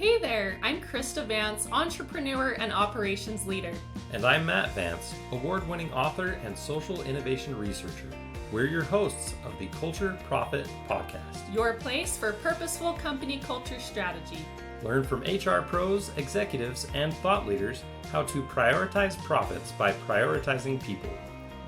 Hey there, I'm Crista Vance, entrepreneur and operations leader. And I'm Matt Vance, award-winning author and social innovation researcher. We're your hosts of the Culture Profit Podcast. Your place for purposeful company culture strategy. Learn from HR pros, executives, and thought leaders how to prioritize profits by prioritizing people.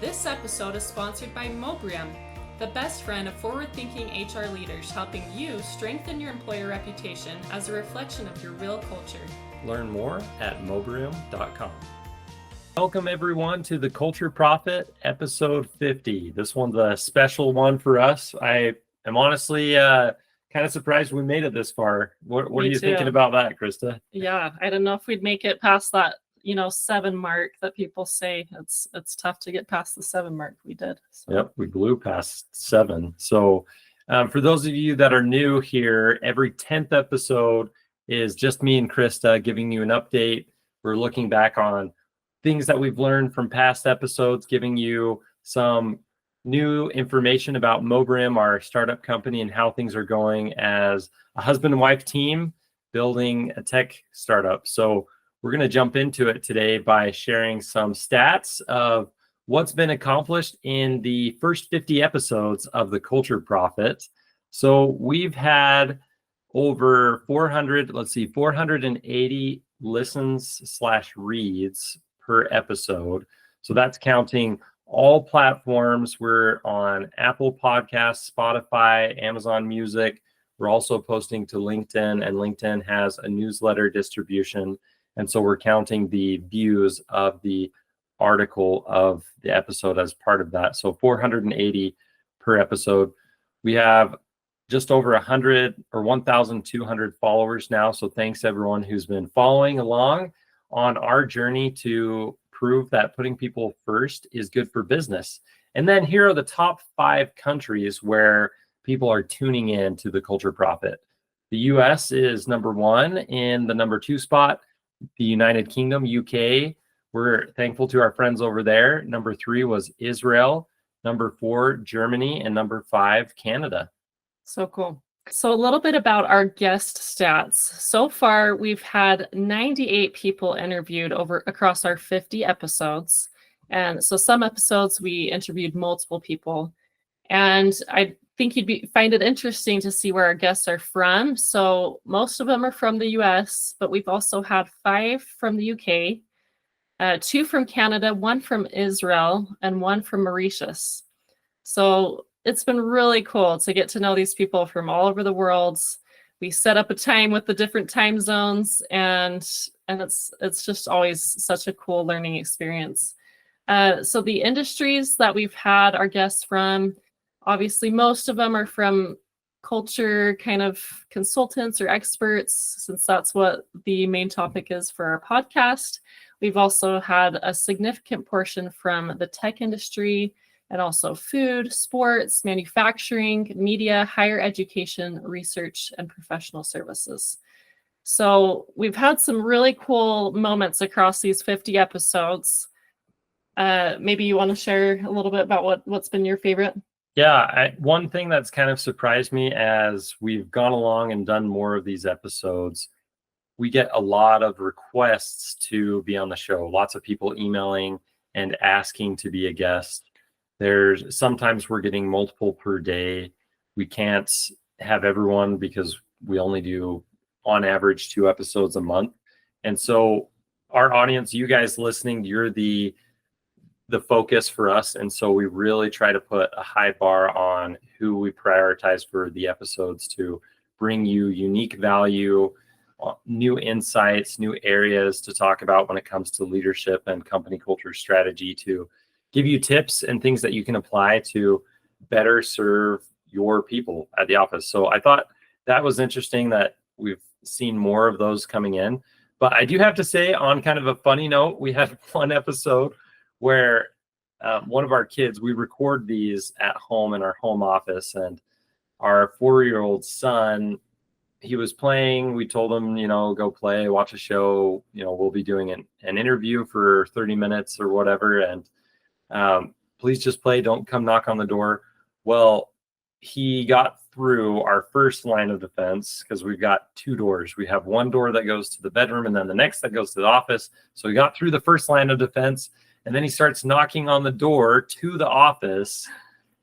This episode is sponsored by Mobrium, the best friend of forward-thinking HR leaders, helping you strengthen your employer reputation as a reflection of your real culture. Learn more at mobrium.com. Welcome everyone to the Culture Profit episode 50. This one's a special one for us. I am honestly kind of surprised we made it this far. What are you thinking about that, Krista? Yeah, I don't know if we'd make it past that 7 mark that people say. It's tough to get past the 7 mark. We did. So. Yep, we blew past 7. So for those of you that are new here, every 10th episode is just me and Krista giving you an update. We're looking back on things that we've learned from past episodes, giving you some new information about Mobrium, our startup company, and how things are going as a husband and wife team building a tech startup. So we're going to jump into it today by sharing some stats of what's been accomplished in the first 50 episodes of the Culture Profit. So we've had over 480 listens/reads per episode. So that's counting all platforms. We're on Apple Podcasts, Spotify, Amazon Music. We're also posting to LinkedIn, and LinkedIn has a newsletter distribution. And so we're counting the views of the article of the episode as part of that. So 480 per episode. We have just over 100 or 1,200 followers now. So thanks everyone who's been following along on our journey to prove that putting people first is good for business. And then here are the top 5 countries where people are tuning in to the Culture Profit. The US is number 1. In the number 2 spot, the United Kingdom, UK. We're thankful to our friends over there. Number 3 was Israel. Number 4, Germany. And number 5, Canada. So cool. So a little bit about our guest stats. So far, we've had 98 people interviewed across our 50 episodes. And so some episodes we interviewed multiple people. And I think you'd find it interesting to see where our guests are from. So most of them are from the US, but we've also had 5 from the UK, 2 from Canada, 1 from Israel, and 1 from Mauritius. So it's been really cool to get to know these people from all over the world. We set up a time with the different time zones, and it's just always such a cool learning experience. So the industries that we've had our guests from, obviously most of them are from culture kind of consultants or experts, since that's what the main topic is for our podcast. We've also had a significant portion from the tech industry, and also food, sports, manufacturing, media, higher education, research, and professional services. So we've had some really cool moments across these 50 episodes. Maybe you want to share a little bit about what's been your favorite? Yeah, one thing that's kind of surprised me as we've gone along and done more of these episodes, we get a lot of requests to be on the show. Lots of people emailing and asking to be a guest. Sometimes we're getting multiple per day. We can't have everyone because we only do on average 2 episodes a month. And so our audience, you guys listening, you're the focus for us. And so we really try to put a high bar on who we prioritize for the episodes to bring you unique value, new insights, new areas to talk about when it comes to leadership and company culture strategy, to give you tips and things that you can apply to better serve your people at the office. So I thought that was interesting that we've seen more of those coming in. But I do have to say, on kind of a funny note, we had one episode where one of our kids, we record these at home in our home office, and our 4-year-old son, he was playing. We told him, go play, watch a show. We'll be doing an interview for 30 minutes or whatever. And please just play. Don't come knock on the door. Well, he got through our first line of defense because we've got 2 doors. We have one door that goes to the bedroom and then the next that goes to the office. So we got through the first line of defense, and then he starts knocking on the door to the office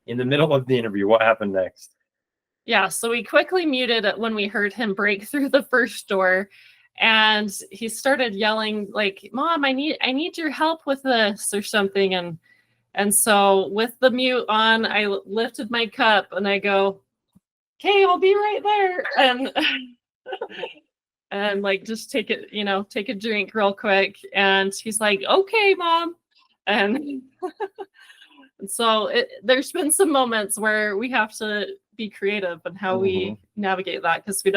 in the middle of the interview. What happened next? Yeah, so we quickly muted it when we heard him break through the first door, and he started yelling like, "Mom, I need your help with this," or something. And so with the mute on, I lifted my cup and I go, "Okay, I'll be right there." And like, just take a drink real quick. And he's like, "Okay, Mom." And so there's been some moments where we have to be creative in how we navigate that, because we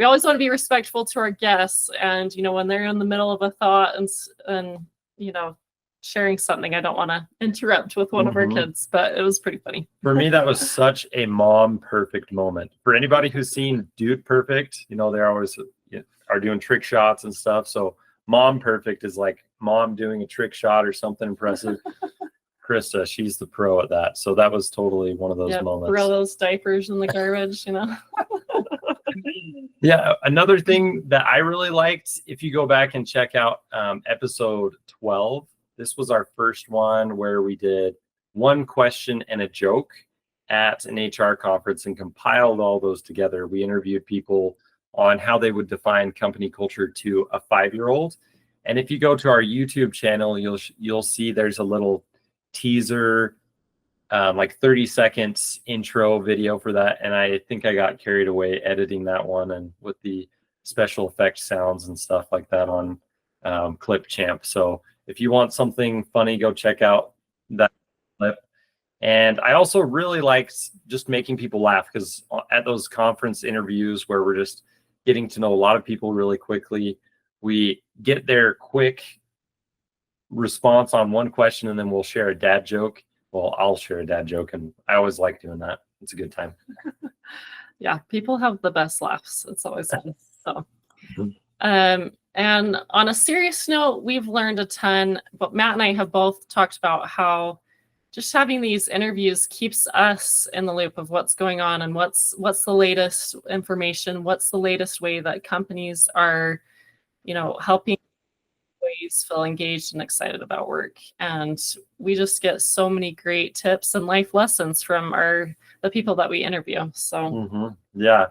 always want to be respectful to our guests. And, when they're in the middle of a thought and sharing something, I don't want to interrupt with one of our kids, but it was pretty funny. For me, that was such a mom perfect moment. For anybody who's seen Dude Perfect, they always are doing trick shots and stuff. So mom perfect is like mom doing a trick shot or something impressive. Crista, she's the pro at that. So that was totally one of those moments. Throw those diapers in the garbage, Yeah, another thing that I really liked, if you go back and check out episode 12, this was our first one where we did one question and a joke at an HR conference and compiled all those together. We interviewed people on how they would define company culture to a 5-year-old. And if you go to our YouTube channel, you'll see there's a little teaser, like 30 seconds intro video for that. And I think I got carried away editing that one and with the special effects sounds and stuff like that on Clipchamp. So if you want something funny, go check out that clip. And I also really liked just making people laugh, because at those conference interviews where we're just getting to know a lot of people really quickly, we get their quick response on one question and then we'll share a dad joke. Well, I'll share a dad joke, and I always like doing that. It's a good time. Yeah, people have the best laughs. It's always fun. So, and on a serious note, we've learned a ton, but Matt and I have both talked about how just having these interviews keeps us in the loop of what's going on and what's the latest information, what's the latest way that companies are, helping employees feel engaged and excited about work. And we just get so many great tips and life lessons from the people that we interview. So yeah.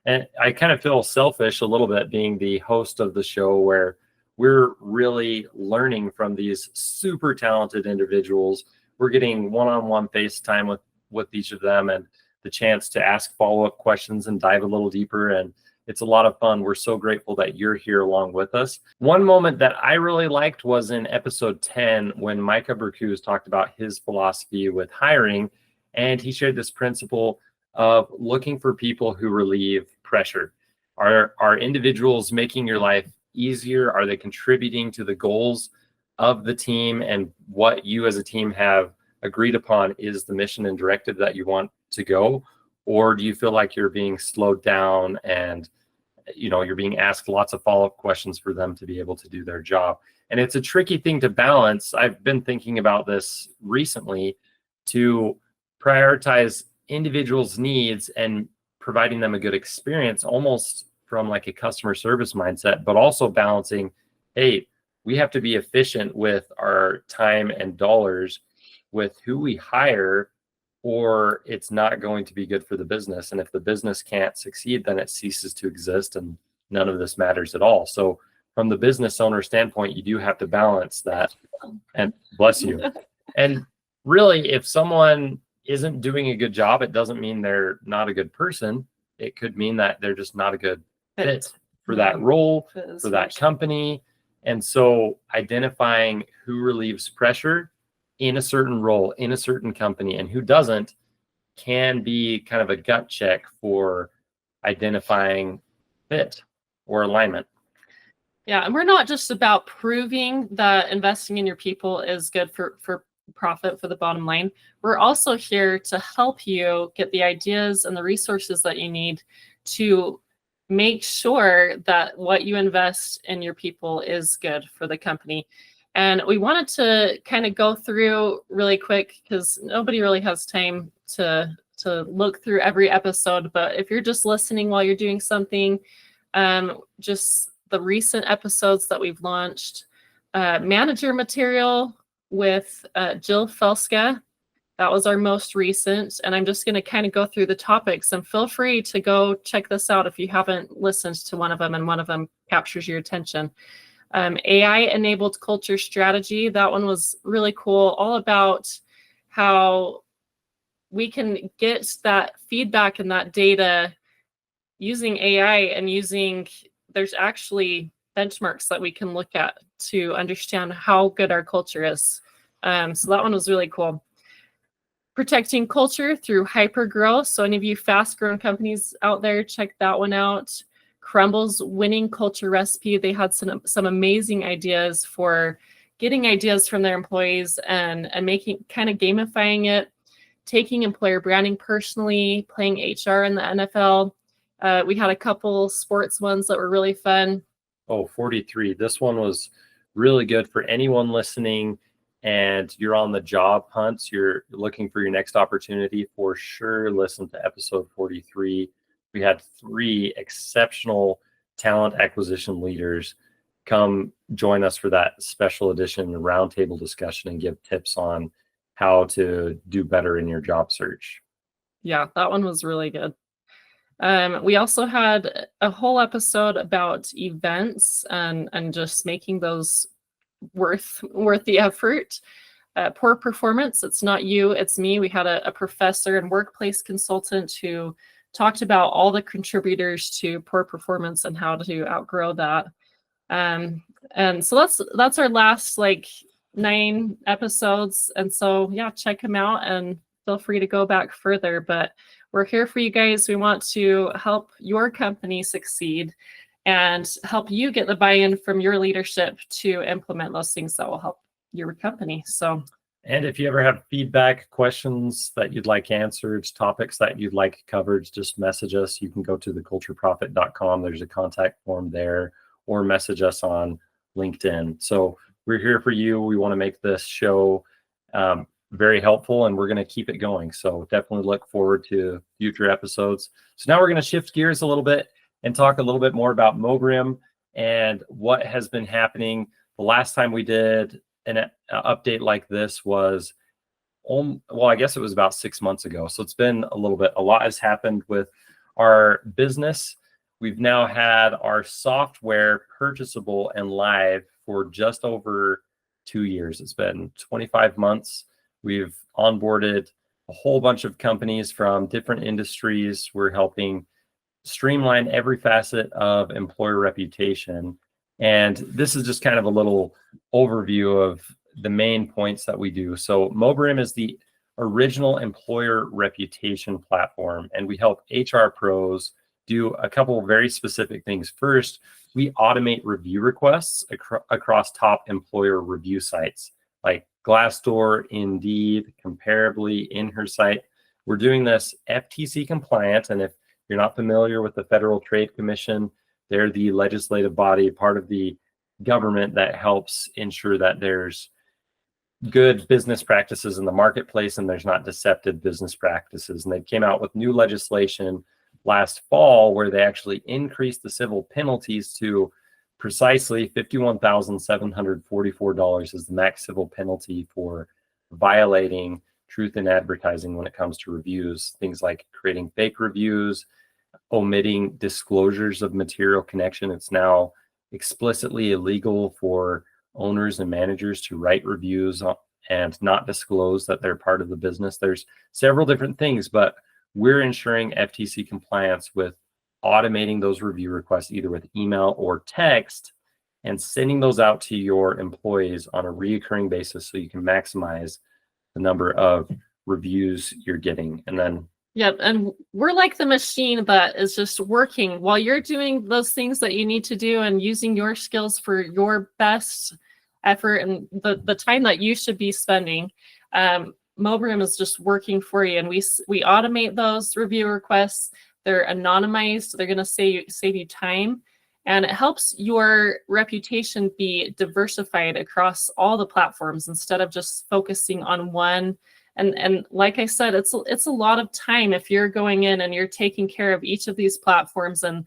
And I kind of feel selfish a little bit being the host of the show, where we're really learning from these super talented individuals. We're getting one-on-one FaceTime with each of them and the chance to ask follow-up questions and dive a little deeper. And it's a lot of fun. We're so grateful that you're here along with us. One moment that I really liked was in episode 10, when Micah Berkuz talked about his philosophy with hiring. And he shared this principle of looking for people who relieve pressure. Are individuals making your life easier? Are they contributing to the goals of the team and what you as a team have agreed upon is the mission and directive that you want to go? Or do you feel like you're being slowed down and you're being asked lots of follow-up questions for them to be able to do their job? And it's a tricky thing to balance. I've been thinking about this recently, to prioritize individuals' needs and providing them a good experience, almost from like a customer service mindset, but also balancing, hey, we have to be efficient with our time and dollars with who we hire, or it's not going to be good for the business. And if the business can't succeed, then it ceases to exist and none of this matters at all. So from the business owner standpoint, you do have to balance that. And bless you. And really, if someone isn't doing a good job, it doesn't mean they're not a good person. It could mean that they're just not a good fit for that role, for that company. And so identifying who relieves pressure in a certain role, in a certain company, and who doesn't can be kind of a gut check for identifying fit or alignment. Yeah, and we're not just about proving that investing in your people is good for profit for the bottom line. We're also here to help you get the ideas and the resources that you need to make sure that what you invest in your people is good for the company. And we wanted to kind of go through really quick, because nobody really has time to look through every episode, but if you're just listening while you're doing something, just the recent episodes that we've launched, manager material with Jill Felska. That was our most recent. And I'm just going to kind of go through the topics, and feel free to go check this out if you haven't listened to one of them and one of them captures your attention. AI-enabled culture strategy. That one was really cool, all about how we can get that feedback and that data using AI, and there's actually benchmarks that we can look at to understand how good our culture is. So that one was really cool. Protecting culture through hyper growth. So any of you fast growing companies out there, check that one out. Crumble's winning culture recipe. They had some amazing ideas for getting ideas from their employees and making, kind of gamifying it, taking employer branding personally, playing HR in the NFL. We had a couple sports ones that were really fun. Oh, 43. This one was really good for anyone listening and you're on the job hunt, you're looking for your next opportunity. For sure, listen to episode 43. We had 3 exceptional talent acquisition leaders come join us for that special edition roundtable discussion and give tips on how to do better in your job search. Yeah, that one was really good. We also had a whole episode about events and just making those worth the effort. Poor performance, it's not you, it's me. We had a professor and workplace consultant who talked about all the contributors to poor performance and how to outgrow that. And so that's our last 9 episodes. And so yeah, check them out and feel free to go back further. But we're here for you guys. We want to help your company succeed and help you get the buy-in from your leadership to implement those things that will help your company. So, and if you ever have feedback, questions that you'd like answered, topics that you'd like covered, just message us. You can go to thecultureprofit.com. There's a contact form there, or message us on LinkedIn. So we're here for you. We want to make this show very helpful, and we're going to keep it going. So definitely look forward to future episodes. So now we're going to shift gears a little bit and talk a little bit more about Mobrium and what has been happening. The last time we did an update like this was, I guess it was about 6 months ago. So it's been a little bit. A lot has happened with our business. We've now had our software purchasable and live for just over 2 years. It's been 25 months. We've onboarded a whole bunch of companies from different industries. We're helping streamline every facet of employer reputation. And this is just kind of a little overview of the main points that we do. So Mobrium is the original employer reputation platform, and we help HR pros do a couple of very specific things. First, we automate review requests across top employer review sites like Glassdoor, Indeed, Comparably, InHerSite. We're doing this FTC compliant, and if you're not familiar with the Federal Trade Commission, they're the legislative body, part of the government that helps ensure that there's good business practices in the marketplace and there's not deceptive business practices. And they came out with new legislation last fall where they actually increased the civil penalties to precisely $51,744 is the max civil penalty for violating truth in advertising when it comes to reviews. Things like creating fake reviews, omitting disclosures of material connection. It's now explicitly illegal for owners and managers to write reviews and not disclose that they're part of the business. There's several different things, but we're ensuring FTC compliance with automating those review requests either with email or text and sending those out to your employees on a reoccurring basis so you can maximize the number of reviews you're getting. And then yeah, and we're like the machine that is just working while you're doing those things that you need to do and using your skills for your best effort and the time that you should be spending. Mobrium is just working for you, and we automate those review requests. They're anonymized. They're going to save you time, and it helps your reputation be diversified across all the platforms instead of just focusing on one And like I said, it's a lot of time if you're going in and you're taking care of each of these platforms and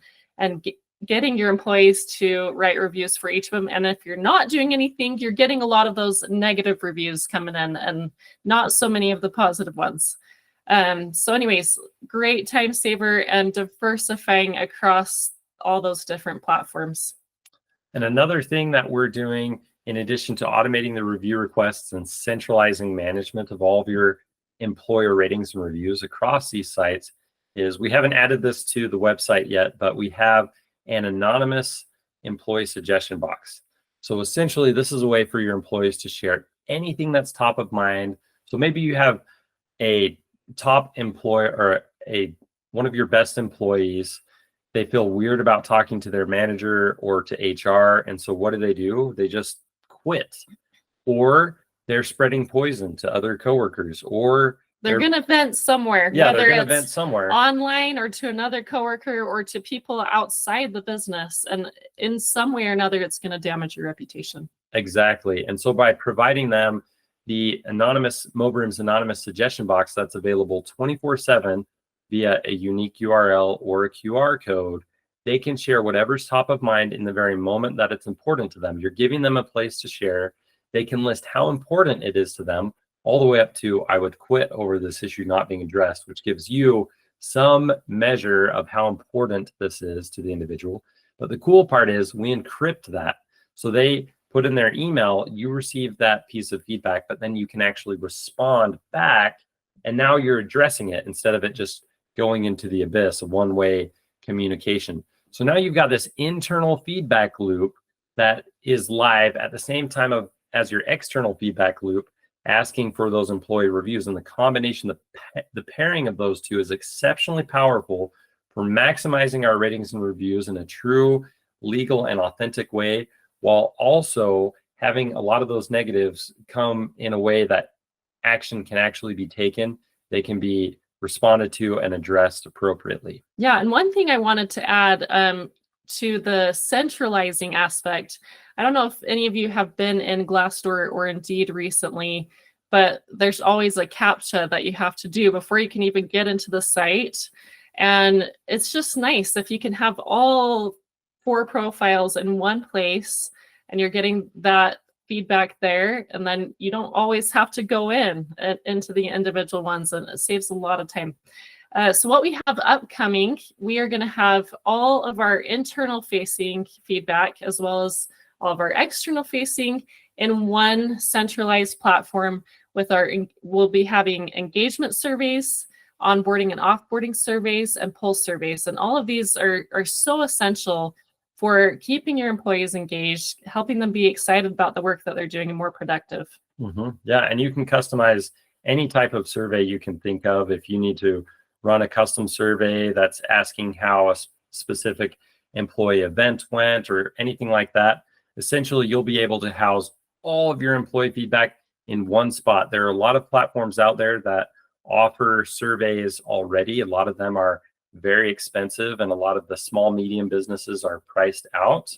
getting your employees to write reviews for each of them. And if you're not doing anything, you're getting a lot of those negative reviews coming in and not so many of the positive ones. So anyways, great time saver and diversifying across all those different platforms. And another thing that we're doing, in addition to automating the review requests and centralizing management of all of your employer ratings and reviews across these sites, is we haven't added this to the website yet, but we have an anonymous employee suggestion box. So essentially, this is a way for your employees to share anything that's top of mind. So maybe you have a top employer or one of your best employees. They feel weird about talking to their manager or to HR. And so what do? They just quit, or they're spreading poison to other coworkers, or they're going to vent somewhere. Yeah, they're going to vent somewhere. Online or to another coworker or to people outside the business. And in some way or another, it's going to damage your reputation. Exactly. And so by providing them the Mobrium's anonymous suggestion box that's available 24/7 via a unique URL or a QR code, they can share whatever's top of mind in the very moment that it's important to them. You're giving them a place to share. They can list how important it is to them, all the way up to, I would quit over this issue not being addressed, which gives you some measure of how important this is to the individual. But the cool part is we encrypt that. So they put in their email, you receive that piece of feedback, but then you can actually respond back. And now you're addressing it instead of it just going into the abyss, a one-way communication. So now you've got this internal feedback loop that is live at the same time as your external feedback loop, asking for those employee reviews. And the combination, the pairing of those two is exceptionally powerful for maximizing our ratings and reviews in a true, legal, and authentic way, while also having a lot of those negatives come in a way that action can actually be taken. They can be responded to and addressed appropriately. Yeah, and one thing I wanted to add to the centralizing aspect, I don't know if any of you have been in Glassdoor or Indeed recently, but there's always a CAPTCHA that you have to do before you can even get into the site. And it's just nice if you can have all 4 profiles in one place and you're getting that feedback there, and then you don't always have to go into the individual ones, and it saves a lot of time. So what we have upcoming, we are going to have all of our internal facing feedback as well as all of our external facing in one centralized platform we'll be having engagement surveys, onboarding and offboarding surveys, and pulse surveys. And all of these are so essential for keeping your employees engaged, helping them be excited about the work that they're doing and more productive. Mm-hmm. Yeah, and you can customize any type of survey you can think of. If you need to run a custom survey that's asking how a specific employee event went or anything like that, essentially you'll be able to house all of your employee feedback in one spot. There are a lot of platforms out there that offer surveys already. A lot of them are very expensive, and a lot of the small, medium businesses are priced out.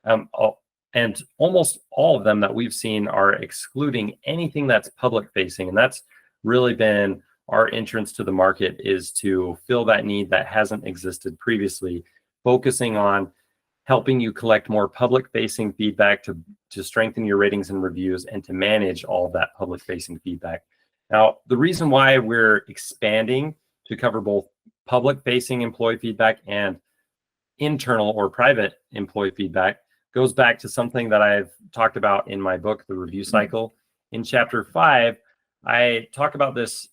And almost all of them that we've seen are excluding anything that's public facing. And that's really been our entrance to the market, is to fill that need that hasn't existed previously, focusing on helping you collect more public facing feedback to strengthen your ratings and reviews and to manage all of that public facing feedback. Now, the reason why we're expanding to cover both public facing employee feedback and internal or private employee feedback goes back to something that I've talked about in my book, The Review Cycle. In chapter 5, I talk about this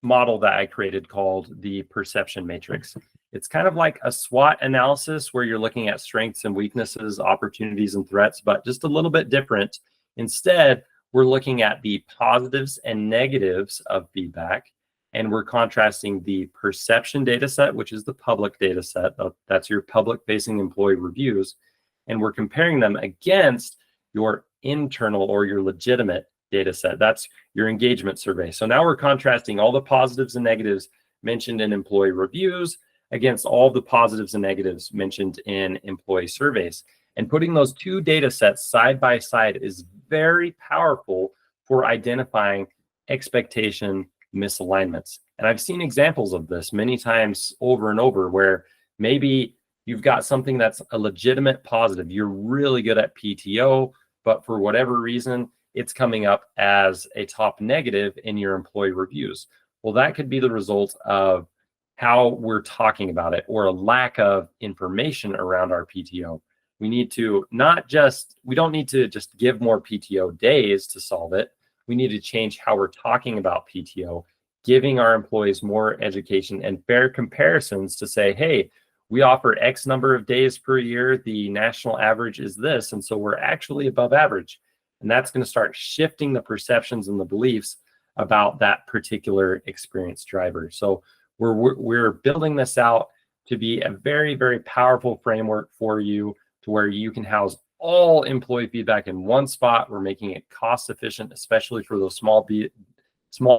model that I created called the perception matrix. It's kind of like a SWOT analysis where you're looking at strengths and weaknesses, opportunities and threats, but just a little bit different. Instead, we're looking at the positives and negatives of feedback, and we're contrasting the perception data set, which is the public data set. That's your public-facing employee reviews. And we're comparing them against your internal or your legitimate data set. That's your engagement survey. So now we're contrasting all the positives and negatives mentioned in employee reviews against all the positives and negatives mentioned in employee surveys. And putting those two data sets side by side is very powerful for identifying expectation misalignments. And I've seen examples of this many times over and over, where maybe you've got something that's a legitimate positive. You're really good at PTO, but for whatever reason, it's coming up as a top negative in your employee reviews. Well, that could be the result of how we're talking about it, or a lack of information around our PTO. We need to we don't need to just give more PTO days to solve it. We need to change how we're talking about PTO, giving our employees more education and fair comparisons to say, hey, we offer X number of days per year. The national average is this. And so we're actually above average. And that's going to start shifting the perceptions and the beliefs about that particular experience driver. So we're building this out to be a very, very powerful framework for you, to where you can house all employee feedback in one spot. We're making it cost efficient, especially for those small,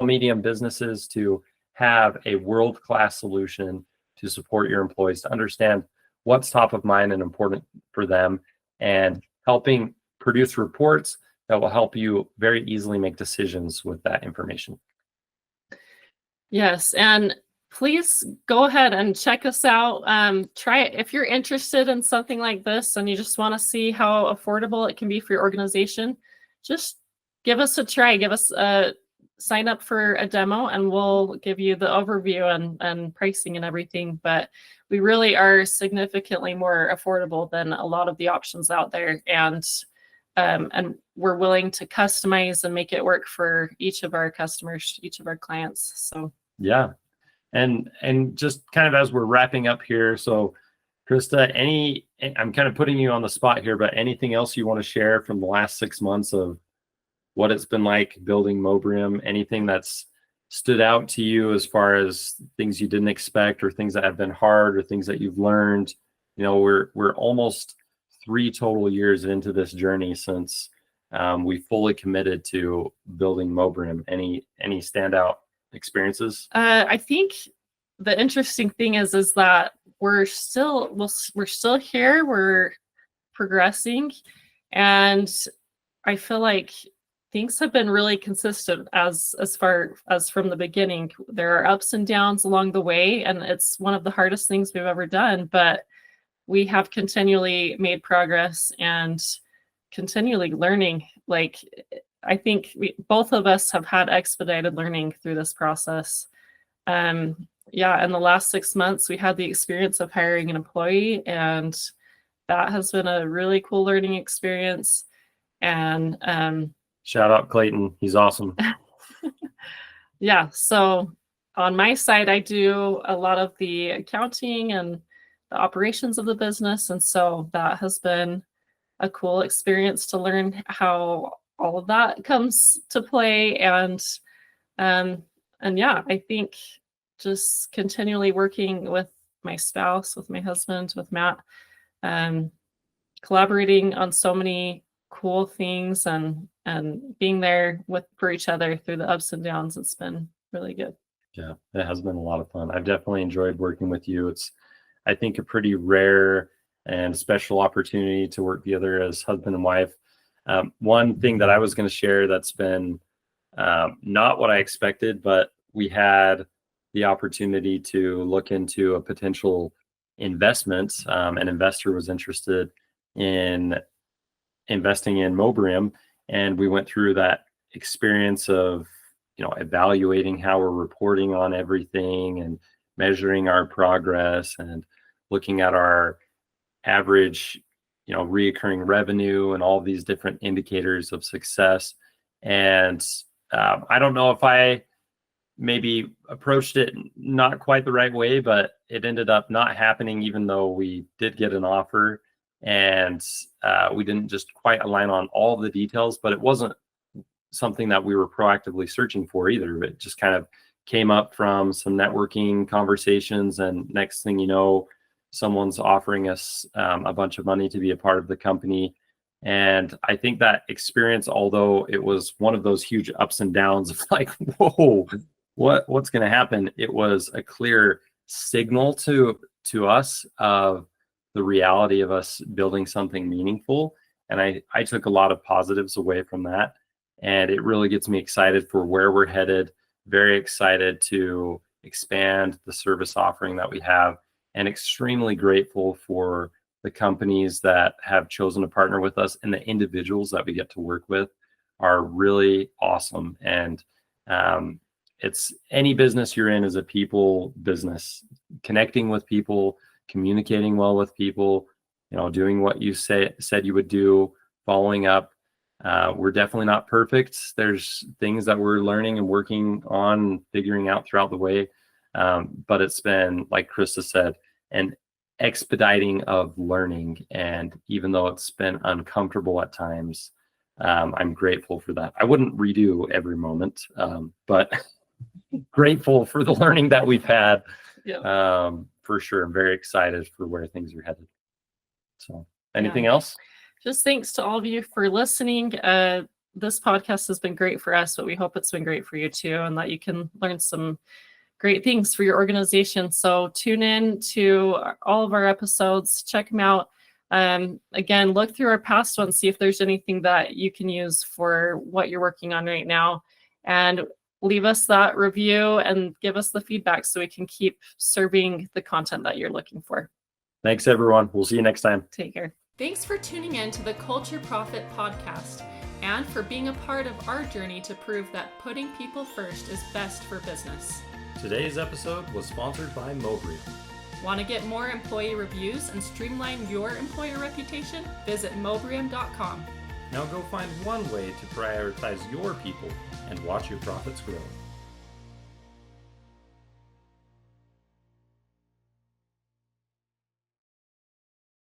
medium businesses, to have a world-class solution to support your employees, to understand what's top of mind and important for them, and helping produce reports that will help you very easily make decisions with that information. Yes, and please go ahead and check us out. Try it if you're interested in something like this and you just want to see how affordable it can be for your organization. Just give us a try. Give us a sign up for a demo, and we'll give you the overview and pricing and everything. But we really are significantly more affordable than a lot of the options out there, and we're willing to customize and make it work for each of our customers, each of our clients. So yeah. And just kind of as we're wrapping up here, so Crista, I'm kind of putting you on the spot here, but anything else you want to share from the last 6 months of what it's been like building Mobrium? Anything that's stood out to you as far as things you didn't expect, or things that have been hard, or things that you've learned? You know, we're almost 3 total years into this journey since we fully committed to building Mobrium. Any standout experiences? I think the interesting thing is that we're still here. We're progressing, and I feel like things have been really consistent as far as from the beginning. There are ups and downs along the way, and it's one of the hardest things we've ever done, but we have continually made progress and continually learning. Like, I think both of us have had expedited learning through this process. Yeah, in the last 6 months, we had the experience of hiring an employee, and that has been a really cool learning experience. And shout out Clayton, he's awesome. Yeah, so on my side, I do a lot of the accounting and the operations of the business, and so that has been a cool experience to learn how all of that comes to play. And yeah, I think just continually working with my spouse, with my husband, with Matt, collaborating on so many cool things, and being there for each other through the ups and downs. It's been really good. Yeah, it has been a lot of fun. I've definitely enjoyed working with you. It's, I think, a pretty rare and special opportunity to work together as husband and wife. One thing that I was going to share that's been not what I expected, but we had the opportunity to look into a potential investment. An investor was interested in investing in Mobrium, and we went through that experience of, evaluating how we're reporting on everything and measuring our progress and looking at our average, reoccurring revenue and all these different indicators of success. And I don't know if I maybe approached it not quite the right way, but it ended up not happening, even though we did get an offer. And we didn't just quite align on all the details, but it wasn't something that we were proactively searching for either. It just kind of came up from some networking conversations, and next thing you know, someone's offering us a bunch of money to be a part of the company. And I think that experience, although it was one of those huge ups and downs of like, whoa, what's going to happen? It was a clear signal to us of the reality of us building something meaningful. And I took a lot of positives away from that. And it really gets me excited for where we're headed. Very excited to expand the service offering that we have, and extremely grateful for the companies that have chosen to partner with us, and the individuals that we get to work with are really awesome. And it's any business you're in is a people business. Connecting with people, communicating well with people, doing what you said you would do, following up. We're definitely not perfect. There's things that we're learning and working on, figuring out throughout the way. But it's been, like Crista said, an expediting of learning. And even though it's been uncomfortable at times, I'm grateful for that. I wouldn't redo every moment, but grateful for the learning that we've had. Yeah. For sure. I'm very excited for where things are headed. So anything else? Just thanks to all of you for listening. This podcast has been great for us, but we hope it's been great for you too, and that you can learn some great things for your organization. So tune in to all of our episodes, check them out. Again, look through our past ones, see if there's anything that you can use for what you're working on right now, and leave us that review and give us the feedback so we can keep serving the content that you're looking for. Thanks, everyone. We'll see you next time. Take care. Thanks for tuning in to the Culture Profit Podcast, and for being a part of our journey to prove that putting people first is best for business. Today's episode was sponsored by Mobrium. Want to get more employee reviews and streamline your employer reputation? Visit Mobrium.com. Now go find one way to prioritize your people and watch your profits grow.